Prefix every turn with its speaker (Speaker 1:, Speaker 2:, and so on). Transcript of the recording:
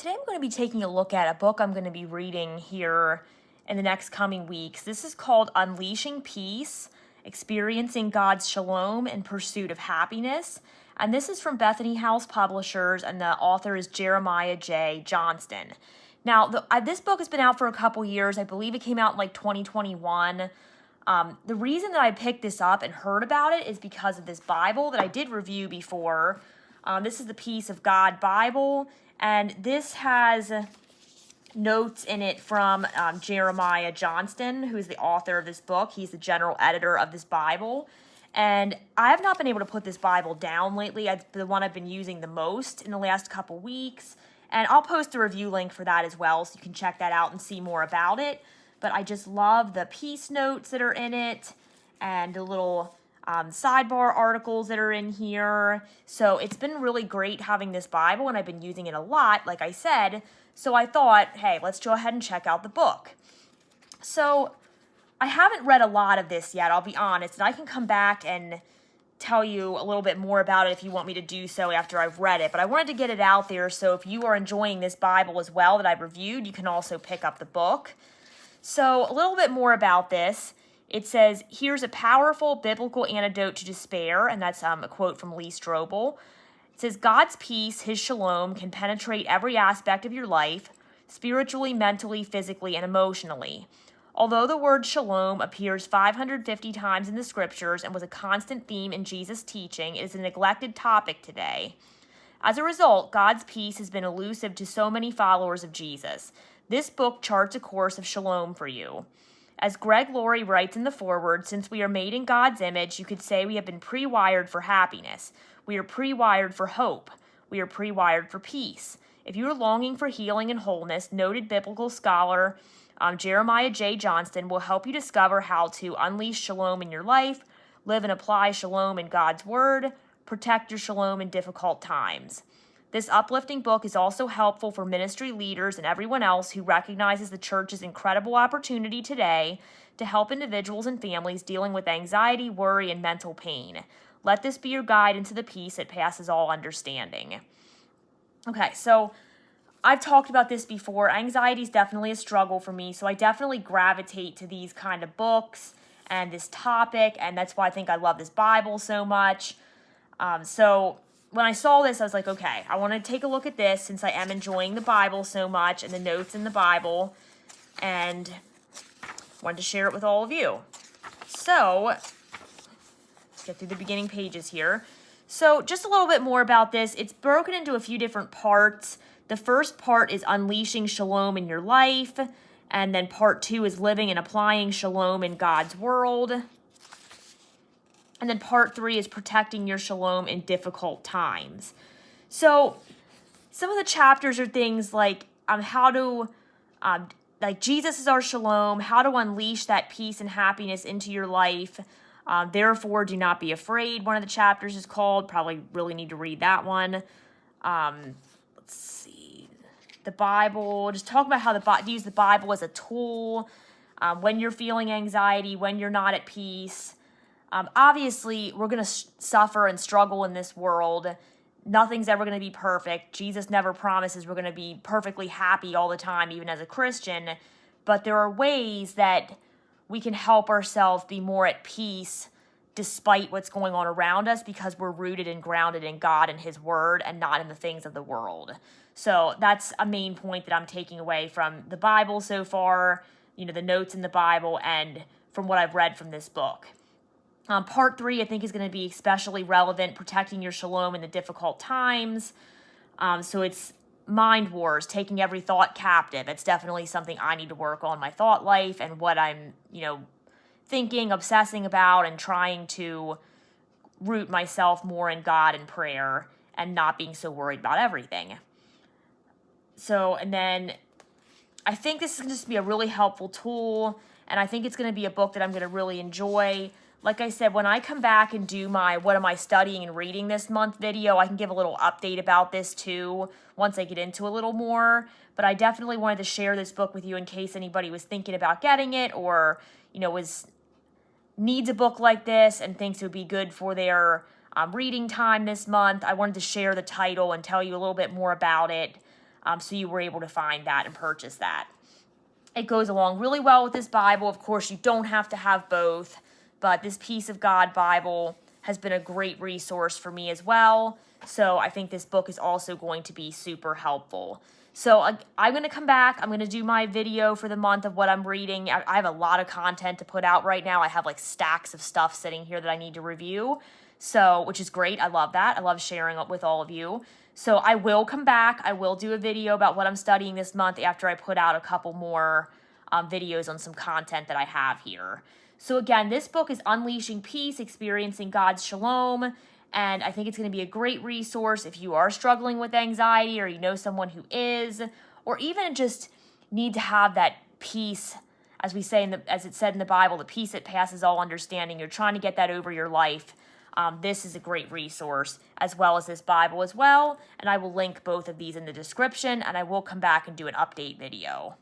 Speaker 1: Today I'm going to be taking a look at a book I'm going to be reading here in the next coming weeks. This is called Unleashing Peace, Experiencing God's Shalom in Pursuit of Happiness. And this is from Bethany House Publishers, and the author is Jeremiah J. Johnston. Now, this book has been out for a couple years. I believe it came out in like 2021. The reason that I picked this up and heard about it is because of this Bible that I did review before. This is the Peace of God Bible, and this has notes in it from Jeremiah Johnston, who is the author of this book. He's the general editor of this Bible. And I have not been able to put this Bible down lately. It's the one I've been using the most in the last couple weeks. And I'll post a review link for that as well, so you can check that out and see more about it. But I just love the peace notes that are in it and the little sidebar articles that are in here. So it's been really great having this Bible, and I've been using it a lot, like I said. So I thought, hey, let's go ahead and check out the book. So I haven't read a lot of this yet, I'll be honest, and I can come back and tell you a little bit more about it if you want me to do so after I've read it. But I wanted to get it out there, so if you are enjoying this Bible as well that I've reviewed, you can also pick up the book. So a little bit more about this. It says, here's a powerful biblical antidote to despair, and that's a quote from Lee Strobel. It says, God's peace, his shalom, can penetrate every aspect of your life, spiritually, mentally, physically, and emotionally. Although the word shalom appears 550 times in the scriptures and was a constant theme in Jesus' teaching, it is a neglected topic today. As a result, God's peace has been elusive to so many followers of Jesus. This book charts a course of shalom for you. As Greg Laurie writes in the foreword, since we are made in God's image, you could say we have been pre-wired for happiness. We are pre-wired for hope. We are pre-wired for peace. If you are longing for healing and wholeness, noted biblical scholar Jeremiah J. Johnston will help you discover how to unleash shalom in your life, live and apply shalom in God's word, protect your shalom in difficult times. This uplifting book is also helpful for ministry leaders and everyone else who recognizes the church's incredible opportunity today to help individuals and families dealing with anxiety, worry, and mental pain. Let this be your guide into the peace that passes all understanding. Okay, so I've talked about this before. Anxiety is definitely a struggle for me, so I definitely gravitate to these kind of books and this topic, and that's why I think I love this Bible so much. So when I saw this, I was like, okay, I want to take a look at this since I am enjoying the Bible so much and the notes in the Bible, and wanted to share it with all of you. So let's get through the beginning pages here. So just a little bit more about this. It's broken into a few different parts. The first part is unleashing shalom in your life, and then part 2 is living and applying shalom in God's world. And then part 3 is protecting your shalom in difficult times. So some of the chapters are things like how to, like Jesus is our shalom, how to unleash that peace and happiness into your life. Therefore, do not be afraid. One of the chapters is called. Probably really need to read that one. Let's see. The Bible, just talk about how to use the Bible as a tool when you're feeling anxiety, when you're not at peace. Obviously, we're going to suffer and struggle in this world. Nothing's ever going to be perfect. Jesus never promises we're going to be perfectly happy all the time, even as a Christian. But there are ways that we can help ourselves be more at peace despite what's going on around us, because we're rooted and grounded in God and his word and not in the things of the world. So that's a main point that I'm taking away from the Bible so far, the notes in the Bible, and from what I've read from this book. Part 3, I think, is going to be especially relevant, protecting your shalom in the difficult times. So it's mind wars, taking every thought captive. It's definitely something I need to work on my thought life and what I'm, thinking, obsessing about, and trying to root myself more in God and prayer and not being so worried about everything. So, and then I think this is going to be a really helpful tool, and I think it's going to be a book that I'm going to really enjoy. Like I said, when I come back and do my what am I studying and reading this month video, I can give a little update about this too once I get into a little more. But I definitely wanted to share this book with you in case anybody was thinking about getting it, or, needs a book like this and thinks it would be good for their reading time this month. I wanted to share the title and tell you a little bit more about it. So you were able to find that and purchase that. It goes along really well with this Bible. Of course, you don't have to have both, but this Peace of God Bible has been a great resource for me as well. So I think this book is also going to be super helpful. So I'm going to come back. I'm going to do my video for the month of what I'm reading. I have a lot of content to put out right now. I have like stacks of stuff sitting here that I need to review. So, which is great. I love that. I love sharing it with all of you. So I will come back. I will do a video about what I'm studying this month after I put out a couple more videos on some content that I have here. So again, this book is Unleashing Peace, Experiencing God's Shalom. And I think it's going to be a great resource if you are struggling with anxiety or you know someone who is, or even just need to have that peace, as we say, as it said in the Bible, the peace that passes all understanding. You're trying to get that over your life. This is a great resource, as well as this Bible as well. And I will link both of these in the description, and I will come back and do an update video.